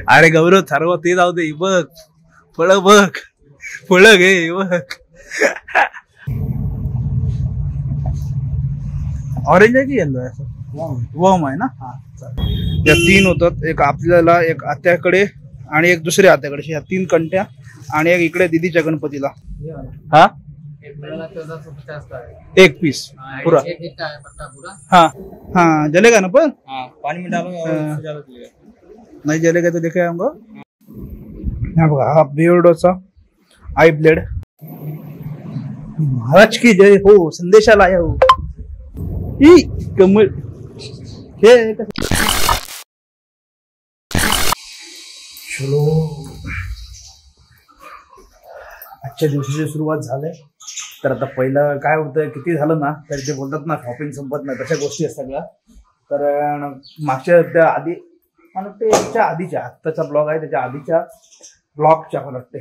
अरे गौरव ठरव ते जाऊ दे. बघ फळ बघ, फळ घे बघ. ऑरेंज आहे की येलो आहे? वम आहे ना. हा या 3 होतात, एक आपल्याला, एक आत्याकडे आणि एक दुसऱ्या आत्याकडे. या 3 कंट्या आणि एक इकडे दीदीच्या गणपतीला. हा एक पीस पूरा. हाँ हाँ जलेगा ना पर पानी में डालो नहीं जलेगा तो लेके आऊंगा. हाँ बघा हा बियर्डोचा आई ब्लेड. महाराज की जय हो, संदेशाला आया हो. ई कमल हे चलो आजच्या दिवसाची सुरुवात झाली. तर आता पहिलं काय होतं, किती झालं ना तर ते बोलतात ना शॉपिंग संपत नाही, तशा गोष्टी आहेत सगळ्या. तर मागच्या त्या आधी मला वाटते त्याच्या आधीच्या आत्ताचा ब्लॉग आहे त्याच्या आधीच्या ब्लॉगच्या, मला वाटते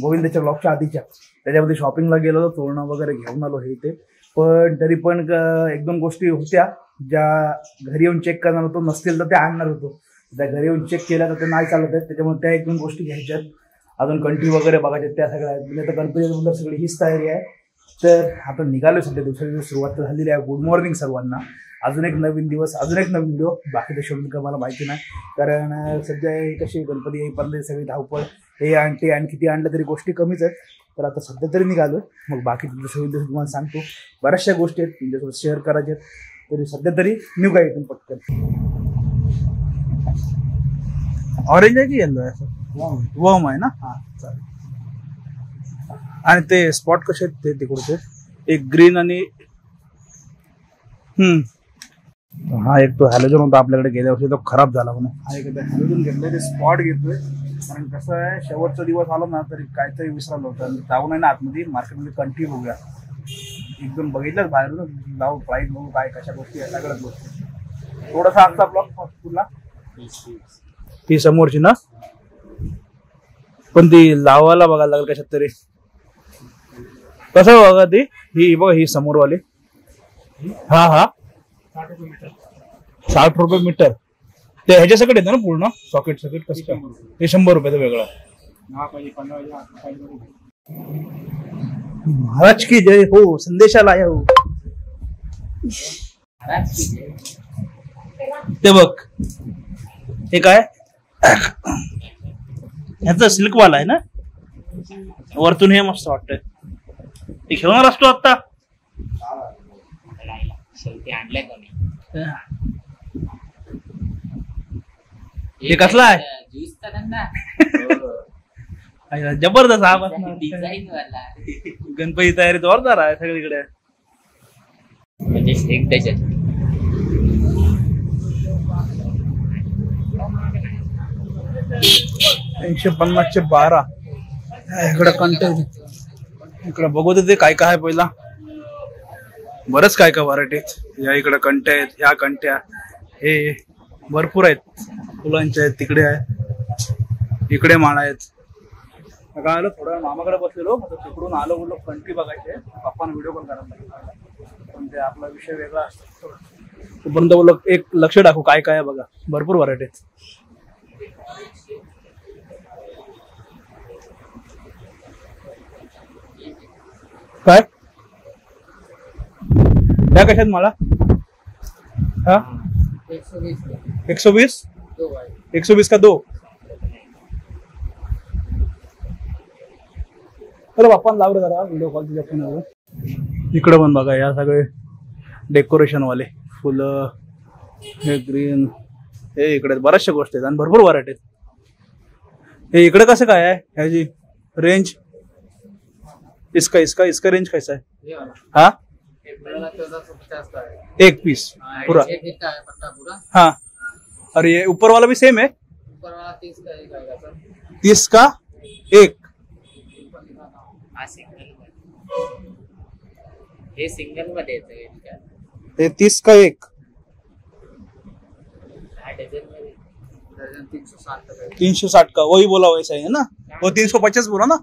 गोविंदाच्या ब्लॉगच्या आधीच्या, त्याच्यामध्ये शॉपिंगला गेलो होतो, तोरणं वगैरे घेऊन आलो हे ते. पण तरी पण 1-2 गोष्टी होत्या ज्या घरी येऊन चेक करणार होतो, नसतील तर त्या आणणार होतो. त्या घरी येऊन चेक केल्या तर ते नाही चालत आहेत, त्याच्यामुळे त्या 1-2 गोष्टी घ्यायच्यात. अजून कंठी वगैरे बघायच्या त्या सगळ्या आहेत. म्हणजे आता गणपतीबद्दल सगळी हीच तयारी आहे. तर आता निघालो सध्या, दुसऱ्या दिवस सुरुवात झालेली आहे. गुड मॉर्निंग सर्वांना. अजून एक नवीन दिवस, अजून एक नवीन व्हिडिओ. बाकी तर शोधून का मला माहिती नाही, कारण सध्या कशी गणपती येईपर्यंत सगळी धावपळ, हे आणि ते आणि किती आणलं तरी गोष्टी कमीच आहेत. तर आता सध्या तरी निघालो. मग बाकी दुसऱ्या दिवस तुम्हाला सांगतो. बऱ्याचशा गोष्टी आहेत तुमच्यासोबत शेअर करायच्या आहेत. तरी सध्या तरी निघा इथून पटकन. ऑरेंज आहे की येलो आहे? वम आहे ना. हा चालेल. आणि ते स्पॉट कसे आहेत ते तिकडचे, एक ग्रीन आणि हा एक तो हॅलोजन होता आपल्याकडे गेल्या वर्षी, तो खराब झाला म्हणून हा एक हॅलोजन घेतलंय. ते स्पॉट घेतोय कारण कसं आहे, शेवटचा दिवस आलो ना तरी काहीतरी विसरलो होतं. जाऊन आहे ना आतमध्ये मार्केटमध्ये कंटी बघूया, एकदम बघितलंच बाहेरून जाऊ, प्राईस बघू काय कशा गोष्टी आहे, सगळ्याच गोष्टी. थोडासा आजचा ब्लॉग तुला ती समोरची ना, पण ती लावायला बघायला लागेल कशात तरी. कसं बघा ती, ही बघा ही समोरवाली. हा हा 60 रुपये मीटर. ते ह्याच्या सगळं येतं ना पूर्ण सॉकेट सॉकेट कसं काय, हे 100 रुपयाचं वेगळं. महाराज की जय हो, संदेशाला आया हो. ते बघ हे काय, ह्याचं सिल्कवाला आहे ना, वरतून हे मस्त वाटतंय. ते घेऊन असतो आता. हे कसला आहे, जबरदस्त हा. गणपती तयारी जोरदार आहे सगळीकडे. 150चे 12. इकडे कंटेंट इकडे बघू दे काय काय आहे. पहिला बरंच काय काय व्हरायटी आहेत. या इकडे कंट्या आहेत, ह्या कंट्या हे भरपूर आहेत. फुलांच्या आहेत, तिकडे आहे, इकडे माळा आहेत. काय आलो थोडं मामाकडे बसलेलो, तिकडून आलो बोललो कंटी बघायचे. पप्पांना व्हिडिओ कॉल करायला लागला, पण ते आपला विषय वेगळा असतो. तोपर्यंत बोललो एक लक्ष टाकू काय काय बघा, भरपूर व्हरायटी आहेत. काय त्या कशात मला? हा 120 120 का 2? अरे बाप्पा लावलं जरा व्हिडिओ कॉल तुझ्या फोनवर. इकडं पण बघा या सगळे डेकोरेशन वाले फुलं, हे ग्रीन, हे इकडे बऱ्याचशा गोष्टी आहेत आणि भरपूर व्हरायटी आहेत. हे इकडे कसं काय आहे ह्याची रेंज? इसका रेंज कैसा है? हाँ एक पीस पूरा. हाँ और ये ऊपर वाला भी सेम है? ऊपर वाला 30 का 1. हे सिंगल मध्ये येतं, हे 30 का 1. डझन 360 का वही बोला वैसा है ना, वो 350 बोला ना.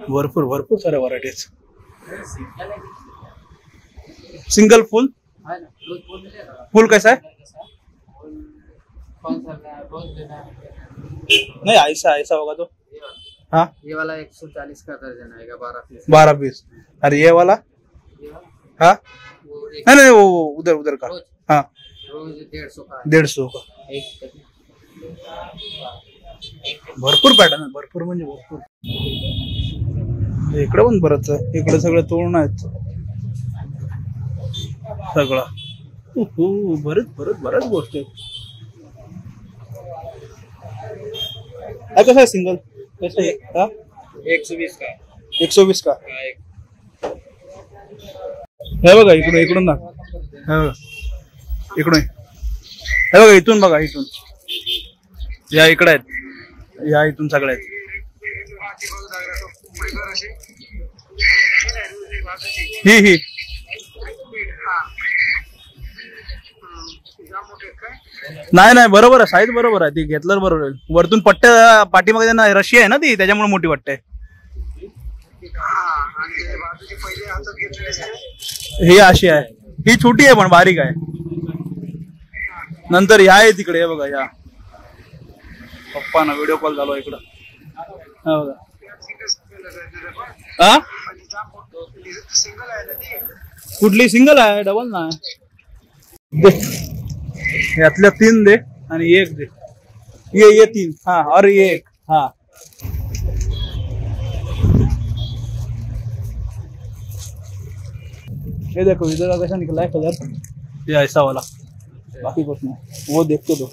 भरपूर भरपूर साऱ्या व्हरायटीज. सिंगल फुल, फुल कैसा है? कौन सा रोज लेना है? नहीं ऐसा ऐसा होगा तो हाँ ये वाला 140 का दर्जन आएगा, 12 पीस। 12 पीस। अरे ये वाला ये वाला हाँ वो एक नहीं नहीं वो उधर उधर का रोज हाँ रोज 150 का है। 150 का। एक भरपूर पॅटर्न आहे, भरपूर म्हणजे भरपूर. इकडे पण बरंच आहे, इकडे सगळं तोरण आहेत सगळं. बरेच बरेच बऱ्याच गोष्टी आहेत. कसं आहे सिंगल कसं आहे हा 120 का 120 का. हा, एक हे बघा इकडून इकडून ना हे बघा इकडून हे बघा इथून बघा इथून या इकडे आहेत या इथून सगळे आहेत. ही ही नाही नाही बरोबर आहे, साईज बरोबर आहे, ती घेतलं बरोबर आहे. वरतून पट्ट्या पाठीमागे ना रशी आहे ना ती, त्याच्यामुळे मोठी वाटते. ही अशी आहे, ही छोटी आहे पण बारीक आहे. नंतर ह्या आहे तिकडे हे बघा या पप्पाना व्हिडिओ कॉल झालो इकडं. हा बघा हा कुठली सिंगल आहे डबल नाही. यातल्या 3 दे आणि 1 दे. ये 3 हाँ और ये 1 हाँ. ये देखो इधर का कैसा निकला है कलर, ये ऐसा वाला, बाकी कुछ नहीं, वो देख के दो.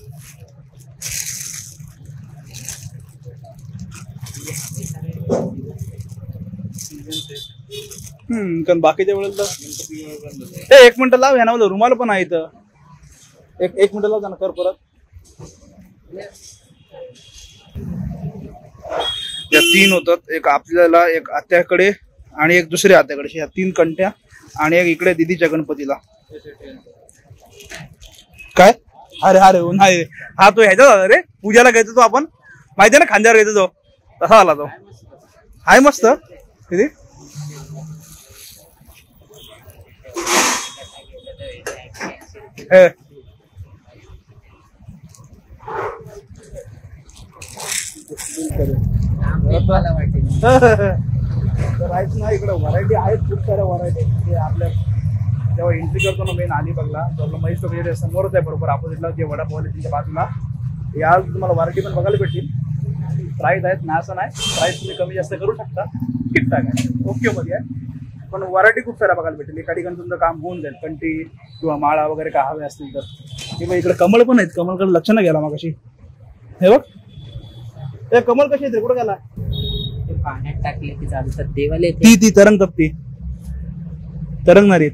कारण बाकीच्या वेळेला तर 1 मिनिट लाव, ह्याना रुमाल पण आहे इथं. एक मिनिट लाव, कर परत. या 3 होतात, एक आपल्याला, एक आत्याकडे आणि एक दुसऱ्या आत्याकडे. या 3 कंट्या आणि एक इकडे दिदीच्या गणपतीला. काय अरे अरे नाही हा तो ह्याचा झाला रे, पूजाला घ्यायचो तो आपण, माहिती आहे ना खांद्यावर घ्यायचो तो, तसा आला तो. आहे मस्त किती. ना इकडे व्हरायटी आहेत, खूप साऱ्या व्हरायटी. आपल्या जेव्हा एंट्री करतो ना मेन अलिबागला, तो आपला महेश टोकरी समोरच आहे, बरोबर अपोजिटला जे वडापाव आहे त्यांच्या बाजूला. या तुम्हाला व्हरायटी पण बघायला भेटतील. प्राईस आहेत ना असं नाही, प्राईस तुम्ही कमी जास्त करू शकता, ठीकठाक आहे, ओके मध्ये आहे. पण व्हरायटी खूप साऱ्या बघायला भेटेल. एका ठिकाणी तुमचं काम होऊन जाईल, कंटी किंवा माळा वगैरे काय हवे असतील तर. किंवा इकडे कमळ पण आहेत, कमळकडे लक्ष नाही गेला मागाशी. हे बघ हे कमळ कशी येते, कुठं गेला. पाण्यात टाकले की चालतात देवाले. ती तरंगतात, ती तरंगणार आहेत.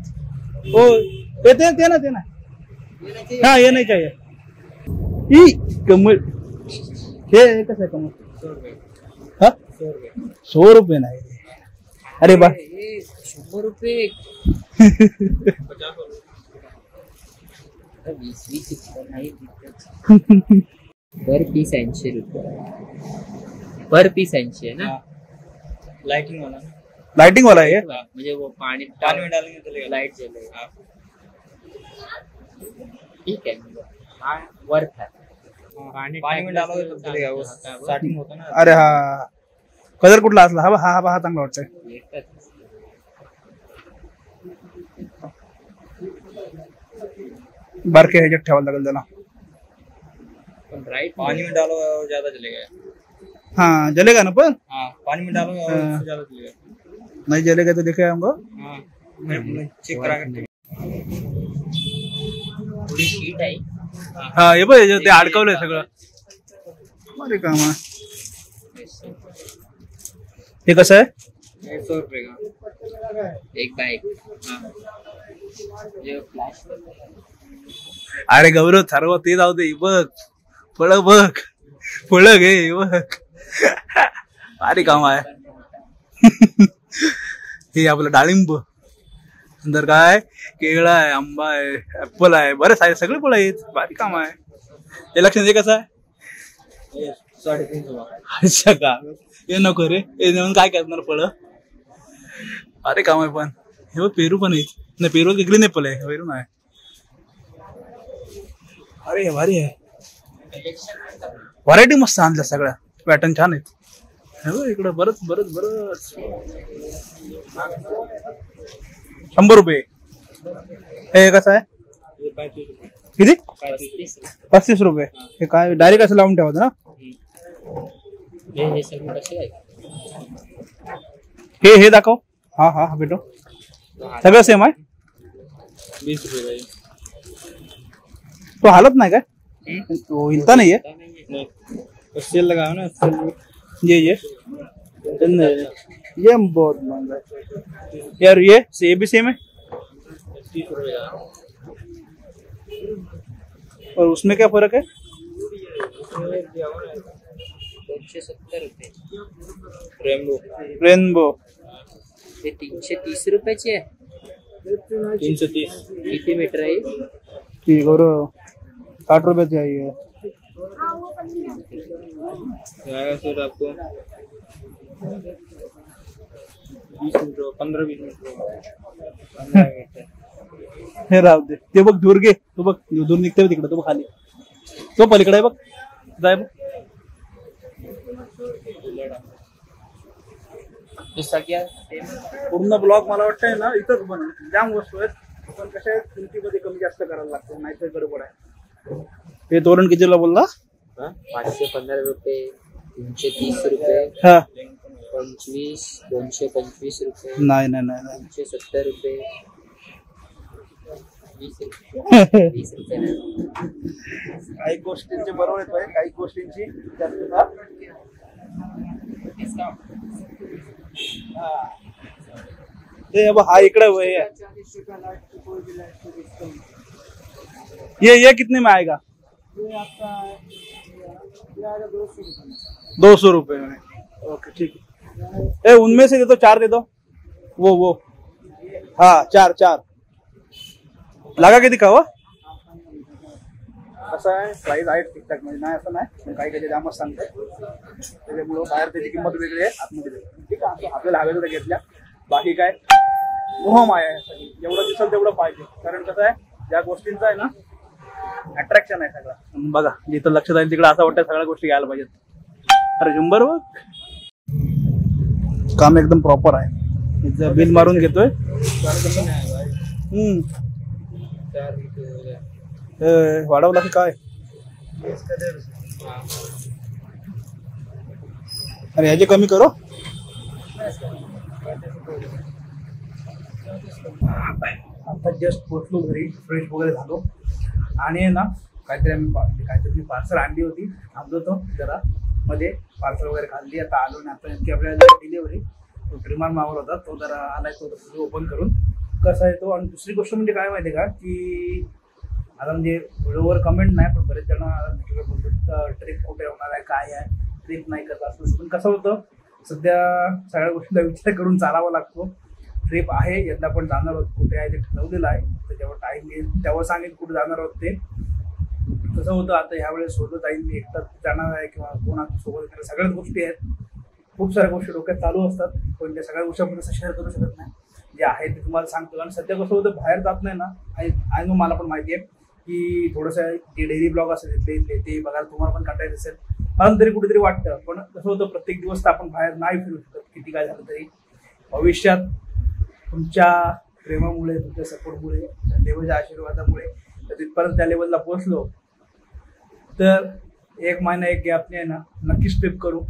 हो ते ना हा ये नाही चाहिए. ही कमळ हे कसं आहे कमळ. 100 रुपये नाही. अरे बा 100 रुपये 20 नाही. पर पीस 80 रुपये, पर पीस 80 है ना. लाइटिंग वाला है म्हणजे वो पानी में डालेंगे तो लाइट जलेगा. ठीक है, हाँ वर्थ है. पानी में डालोगे तो चलेगा, वो स्टार्टिंग होता ना. अरे हा कलर कुठला असला हा हा हा चांगला वाटतंय. बारके ह्याच्यात ठेवायला लागेल त्याला. पानी में डालो ज्यादा जलेगा. हाँ जलेगा ना, पर हाँ पानी में डालो ज्यादा जलेगा. नहीं जलेगा तो देखे हमको. हाँ चेक करा कर. थोडी शीट आहे. हा हे बघ ते अडकवलंय सगळं. अरे काम आहे. हे कसं आहे. 150 रुपये का एक बाइक. अरे गौरव सर्व ते जाऊ दे, बघ फळ बघ, फळ घे बघ. अरे काम आहे. हे आपलं डाळिंब, नंतर काय केळा आहे, आंबा आहे, ऍपल आहे, बरेच आहे, सगळे फळ आहेत. भारी काम आहे. हे लक्षात हे कसं आहे. 350. अच्छा का हे नको रे, हे नेऊन काय करणार फळ. अरे काम आहे. पण हे बघ पेरू पण आहेत. नाही पेरू ग्रीन ऍपल आहे, पेरू नाही. अरे भारी आहे. व्हरायटी मस्त आणल्या सगळ्या, पॅटर्न छान आहेत. इकडं बरंच बरंच बरंच. 100 रुपये. हे कसं आहे किती? 35 रुपये. हे काय डायरेक्ट असं लावून ठेवायचं ना? हे दाखव. हा हा भेटो. सगळं सेम आहे. 20 रुपये. तो हालत नाही काय? तो हिलता नाहीये. सेल लगाओ ना. ये बहुत महंगा है यार. ये भी सेम है. 30 रुपये. और उसमें क्या फर्क है? 270 रुपये. रेनबो. रेनबो हे 330 रुपयाची आहे. 330. किती मीटर आहे? ठीक. और 60 रुपये चाहिए. सर आपको 20 मीटर 15-20 मीटर. हे राहू दे. ते बघ दूर घे. तो बघ दूर निघते तिकडे. तो बघ खाली. तो पलीकडे बघ. जाय बघ. पूर्ण ब्लॉक मला वाटतंय ना इथंच बनव. जाम वस्तू आहेत पण कशा आहेत किमतीमध्ये कमी जास्त करायला लागतं, नाहीतर गडबड आहे. हे तोरण कितीला बोलला? 515 रुपये. 330 रुपये. हा 25. 225 रुपये. नाही नाही नाही नाही. 370 रुपये. 20 रुपये. 20 रुपये. काही गोष्टींची बरोबर येतोय, काही गोष्टींची जास्त. ते हा इकडे ये कितने में आएगा? ये आपका 200 रुपये में. ओके ठीक है. उनमें से दे दो, 4 दे दो. वो हाँ 4 लगा के दिखावा. असं आहे प्राइस आहे ठीकठाक, म्हणजे नाही असं नाही. काही काही जामच सांगतात त्याच्यामुळं बाहेर त्याची किंमत वेगळी आहे, आतमध्ये ठीक आहे. आपल्याला हवे तर घेतल्या. बाकी काय मोहमाया आहे. जेवढं दिसेल तेवढं पाहिजे. कारण कसं आहे ज्या गोष्टींचं आहे ना अट्रॅक्शन आहे सगळं. बघा जिथं लक्ष जाईल तिकडे असं वाटतं सगळ्या गोष्टी घ्यायला पाहिजेत. अरे जुंबर बघ काम एकदम प्रॉपर आहे. बिल मारून घेतोय. वाढवला की काय? अरे ह्याचे कमी करो. आता जस्ट पोचलो घरी, फ्रेश वगैरे झालो आणि ना काहीतरी पार्सल आणली होती. थांबलो होतो जरा मध्ये, पार्सल वगैरे खाल्ली. आता आलो ना, आता नेमकी आपल्याला डिलिव्हरी विमान मागवला होता तो जरा आलाय, तो ओपन करून कसा आहे तो. आणि दुसरी गोष्ट म्हणजे काय माहिती का की आता म्हणजे व्हिडिओवर कमेंट नाही पण बरेच जण बोलतात ट्रिप कुठे होणार आहे, काय आहे, ट्रिप नाही करत असं. पण कसं होतं सध्या सगळ्या गोष्टींचा विचार करून चालावा लागतो. ट्रिप आहे यंदा पण जाणार आहोत. कुठे आहे ते ठरवलेलं आहे. त्याच्यावर टाईम येईल त्यावर सांगेल कुठे जाणार आहोत ते. कसं होतं आता ह्यावेळेस सोबत जाईल मी, एकटाच जाणार आहे किंवा कोणाच्या सोबत, सगळ्याच गोष्टी आहेत. खूप साऱ्या गोष्टी डोक्यात चालू असतात पण त्या सगळ्या गोष्टी आपण असं शेअर करू शकत नाही. जे आहे ते तुम्हाला सांगतो. आणि सध्या कसं होतं बाहेर जात नाही ना, आणि मला पण माहिती आहे की थोडंसं जे डेली ब्लॉग असेल ते बघायला तुम्हाला पण कंटाळत असेल. मला तरी कुठेतरी वाटतं. पण कसं होतं प्रत्येक दिवस तर आपण बाहेर नाही फिरू शकत किती काय झालं तरी. भविष्यात तुमच्या प्रेमामुळे, तुमच्या सपोर्टमुळे, देवाच्या आशीर्वादामुळे तिथपर्यंत त्या लेवलला पोहोचलो तर 1 महिना 1 गॅपने ना नक्कीच ट्रिप करू,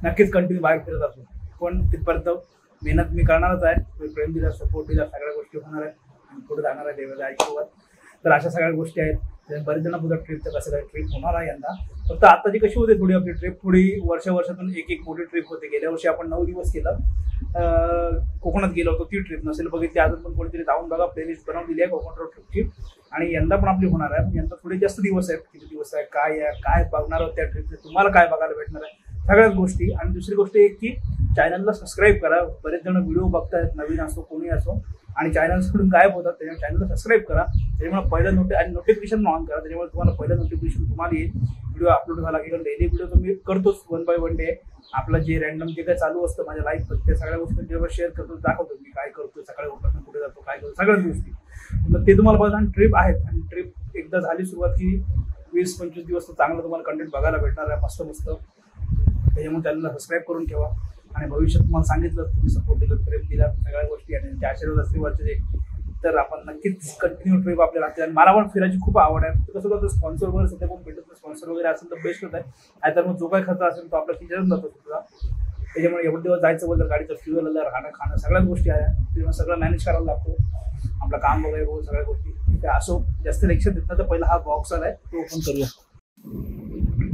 नक्कीच कंटिन्यू बाहेर फिरत असू. पण तिथपर्यंत मेहनत मी करणारच आहे. प्रेम दिला, सपोर्ट दिला, सगळ्या गोष्टी होणार आहेत आणि पुढे जाणार आहे देवाच्या आशीर्वाद. तर अशा सगळ्या गोष्टी आहेत. बरेच जण पुढे ट्रिपचं कसं काय ट्रिप होणार आहे यंदा. फक्त आताची कशी होते थोडी आपली ट्रिप, थोडी वर्षातून एक मोठी ट्रिप होते. गेल्या वर्षी आपण 9 दिवस केलं, कोकणात गेलो होतो. ती ट्रिप नसेल बघितली अजून पण कोणीतरी जाऊन बघा, प्लेलिस्ट बनवलेली आहे कोकण रोड ट्रिपची. आणि यंदा पण आपली होणार आहे. यंदा थोडे जास्त दिवस आहेत. किती दिवस आहे, काय बघणार आहोत त्या ट्रिपचे, तुम्हाला काय बघायला भेटणार आहे, सगळ्याच गोष्टी. आणि दुसरी गोष्ट एक की चॅनलला सबस्क्राईब करा. बरेच जण व्हिडिओ बघतायत, नवीन असो कोणी असो, आणि चॅनल सोडून गायब होतात. त्याच्यामुळे चॅनलला सबस्क्राईब करा. त्याच्यामुळे पहिलं नोटिफिकेशन ऑन करा. त्याच्यामुळे तुम्हाला पहिलं नोटिफिकेशन तुम्हाला येईल व्हिडिओ अपलोड झाला की. डेली व्हिडिओ तर मी करतोच 1 by 1 डे. आपलं जे रॅन्डम जे काय चालू असतं माझ्या लाईफ ते सगळ्या गोष्टी जेव्हा शेअर करतो, दाखवतो मी काय करतो, सकाळी उठून कुठे जातो, काय करतो, सगळ्याच गोष्टी. मग ते तुम्हाला बघा. आणि ट्रिप आहेत आणि ट्रिप एकदा झाली सुरुवात की 20-25 दिवस तर चांगलं तुम्हाला कंटेंट बघायला भेटणार आहे, मस्त मस्त. त्याच्यामुळे चॅनलला सबस्क्राईब करून ठेवा. आणि भविष्यात तुम्हाला सांगितलं तुम्ही सपोर्ट दिलं, प्रेम दिला, सगळ्या गोष्टी आणि त्यांचे आशीर्वाद असतील वरचे, तर आपण नक्कीच कंटिन्यू ट्रिप आपल्याला लागते. आणि मला पण फिरायची खूप आवड आहे. कसं करतो स्पॉन्सर वगैरे सध्या कोण भेटत नाही, स्पॉन्सर वगैरे असेल तर बेस्टच आहे. नाहीतर मग जो काही खर्च असेल तो आपला खिशातून जातो सुद्धा. त्याच्यामुळे एवढे दिवस जायचं बोलतं, गाडीचं फ्युएल आलं, राहणं खाणं सगळ्याच गोष्टी आहे, त्याच्यामुळे सगळं मॅनेज करायला लागतो. आपलं काम वगैरे बघून सगळ्या गोष्टी ठीक आहे. असो जास्त लेक्चर देत नाही तर पहिला हा बॉक्स आलाय तो ओपन करूया.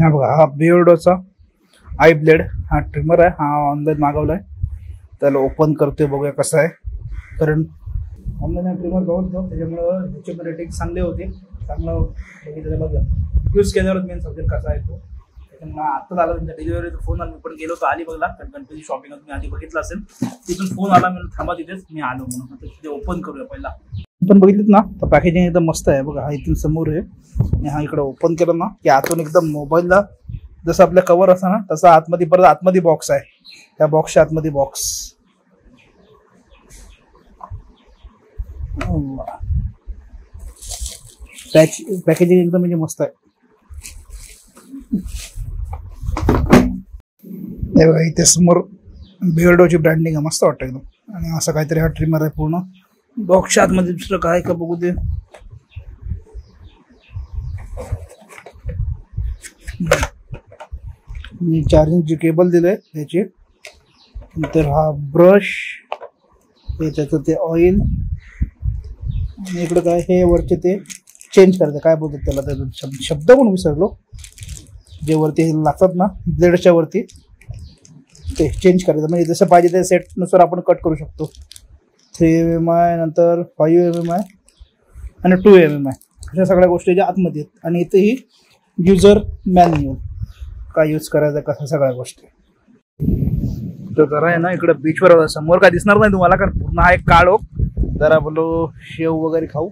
हा बघा, हा बिअर्डोचा आय ब्लेड हा ट्रिमर आहे, हा ऑनलाईन मागवलाय. त्याला ओपन करतोय, बघूया कसं आहे. कारण ऑनलाईन हा ट्रिमर बघतो त्याच्यामुळं ह्याचे पण रेटिंग चांगले होते. चांगलं बघितलं बघा, यूज केल्यावर मेन समजेल कसा आहे तो. त्याच्यामुळे आत्ताच आला त्यांच्या डिलिव्हरीचा फोन आला. मी पण गेलो होतो अलिबागला, कारण गणपती शॉपिंग तुम्ही आधी बघितलं असेल. तिथून फोन आला, मी थांबा तिथेच, मी आलो म्हणून. आता तिथे ओपन करूया पहिला. पण बघितलं ना तर पॅकेजिंग एकदम मस्त आहे बघा. हा इथून समोर आहे आणि हा इकडे ओपन केलं ना की आतून एकदम मोबाईलला जसं आपल्या कव्हर असं ना तसं आतमध्ये परत आतमध्ये बॉक्स आहे. त्या बॉक्सच्या आतमध्ये बॉक्स. पॅकेजिंग एकदम म्हणजे मस्त आहे. बघा इथे समोर बिअर्डोची ब्रँडिंग आहे, मस्त वाटतं एकदम. आणि असं काहीतरी हा ट्रिमर आहे पूर्ण. बॉक्सच्या आतमध्ये दुसरं काय का बघू दे. चार्जिंगची केबल दिलंय त्याची. नंतर हा ब्रश, त्याचं ते ऑइल, आणि इकडे काय हे वरचे ते चेंज करायचं, काय बोलतात त्याला, त्याचा शब्द पण विसरलो. जे वरती लागतात ना ब्लेडच्या वरती ते चेंज करायचं. म्हणजे जसं पाहिजे त्या सेटनुसार आपण कट करू शकतो. 3 mm नंतर 5 mm आणि 2 mm अशा सगळ्या गोष्टीच्या आतमध्ये आहेत. आणि इथेही युजर मॅन्युअल, काय यूज करायचं कसं सगळ्या गोष्टी. तर जरा आहे ना इकडं बीचवर समोर काय दिसणार नाही तुम्हाला, कारण पूर्ण हा एक काळोख. जरा बोलो शेव वगैरे खाऊ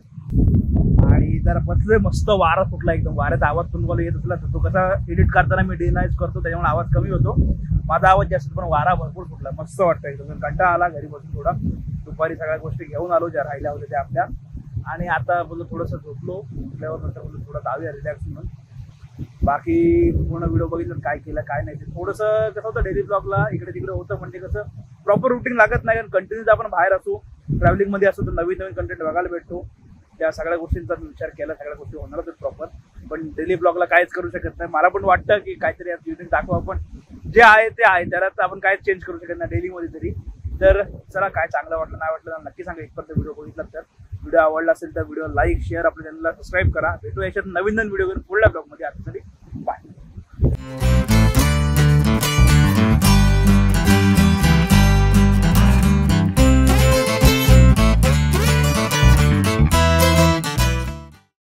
आणि जरा बसले. मस्त वारा सुटला एकदम. वाऱ्याचा आवाज तुम्हाला येत असला तर तो कसा एडिट करताना मी डिनाईज करतो त्याच्यामुळे आवाज कमी होतो. माझा आवाज जास्त, पण वारा भरपूर सुटला. मस्त वाटतं एकदम. कंटाळा आला घरी बसून थोडा. दुपारी सगळ्या गोष्टी घेऊन आलो ज्या राहिल्या होत्या त्या आपल्या. आणि आता बोललो थोडंसं झोपलो. उठल्यावर नंतर बोललो थोडं जाऊया रिलॅक्स म्हणून. बाकी पूर्ण व्हिडिओ बघितलं काय केलं काय नाही. ते थोडंसं कसं होतं डेली ब्लॉगला इकडे तिकडे होतं, म्हणजे कसं प्रॉपर रुटीन लागत नाही. कारण कंटिन्यूज आपण बाहेर असू, ट्रॅव्हलिंगमध्ये असू तर नवीन नवीन कंटेंट बघायला भेटतो. त्या सगळ्या गोष्टींचा विचार केला, सगळ्या गोष्टी होणारच प्रॉपर. पण डेली ब्लॉगला काहीच करू शकत नाही. मला पण वाटतं की काहीतरी युनिक दाखवा, पण जे आहे ते आहे, त्याला आपण काहीच चेंज करू शकत नाही डेलीमध्ये तरी. तर चला, काय चांगलं वाटलं नाही वाटलं तर नक्की सांगा. एकपर्यंत व्हिडिओ बघितला तर. व्हिडिओ आवडला असेल तर व्हिडिओ लाईक शेअर, आपल्या चॅनलला सबस्क्राईब करा. भेटू याच्यात नवीन नवीन व्हिडिओ घेऊन पुढल्या ब्लॉगमध्ये. आता तरी बाय.